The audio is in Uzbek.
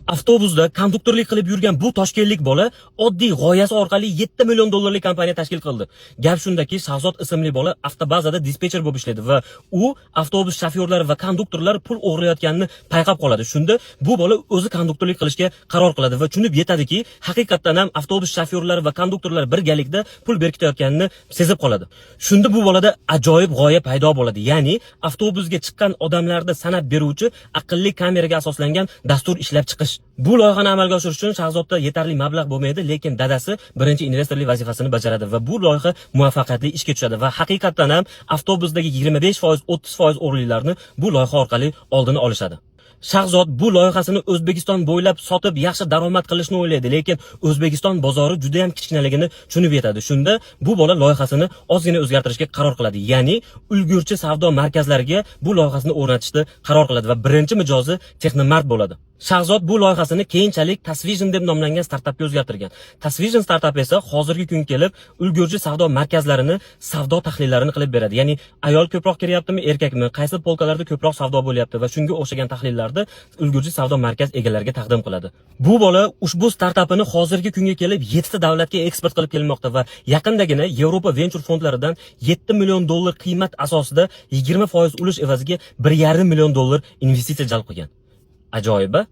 Avtobusda konduktorlik qilib yurgan bu toshkentlik bola oddiy g'oyasi orqali 7 million dollarlik kompaniya tashkil qildi. Gap shundaki, Shahzod ismli bola avtobazada dispetcher bo'lib ishlaydi va u avtobus shofyorlari va konduktorlar pul o'g'irlayotganini payqab qoladi. Shunda bu bola o'zi konduktorlik qilishga qaror qiladi va tushunib yetadiki, haqiqatdan ham avtobus shofyorlari va konduktorlar birgalikda pul berkitayotganini sezib qoladi. Shunda bu bolada ajoyib g'oya paydo bo'ladi. Ya'ni avtobusga chiqqan odamlarni sanab beruvchi aqlli kameraga asoslangan dastur ishlab chiqish. Bu loyihani amalga oshirish uchun Shahzodda yetarli mablag' bo'lmaydi, lekin dadasi birinchi investorlik vazifasini bajaradi va bu loyiha muvaffaqiyatli ishga tushadi va haqiqatdan ham avtobusdagi 25%, 30% o'rinlarni bu loyiha orqali oldini olishadi. Shahzod bu loyihasini O'zbekiston bo'ylab sotib yaxshi daromad qilishni o'ylaydi, lekin O'zbekiston bozori juda ham kichkinaligini tushunib yetadi. Shunda bu bola loyihasini ozgina o'zgartirishga qaror qiladi. Ya'ni ulgurji savdo markazlariga bu loyihasini o'rnatishni qaror qiladi va birinchi mijozi Texnomart bo'ladi. Shahzod bu loyihasini keyinchalik Tasvision deb nomlangan startapga o'zgartirgan. Tasvision startapi esa hozirgi kunga kelib ulgurji savdo markazlarini savdo tahlillarini qilib beradi. Ya'ni ayol ko'proq kiryaptimi, erkakmi, qaysi polkalarda ko'proq savdo bo'lyapti va shunga o'xshagan tahlillarni ulgurji savdo markaz egalariga taqdim qiladi. Bu bola ushbu startapini hozirgi kunga kelib 7 ta davlatga eksport qilib kelmoqda va yaqindagina Yevropa venture fondlaridan 7 million dollar qiymat asosida 20% ulush evaziga 1,5 million dollar investitsiya jalb qilgan. Ajoyib-a?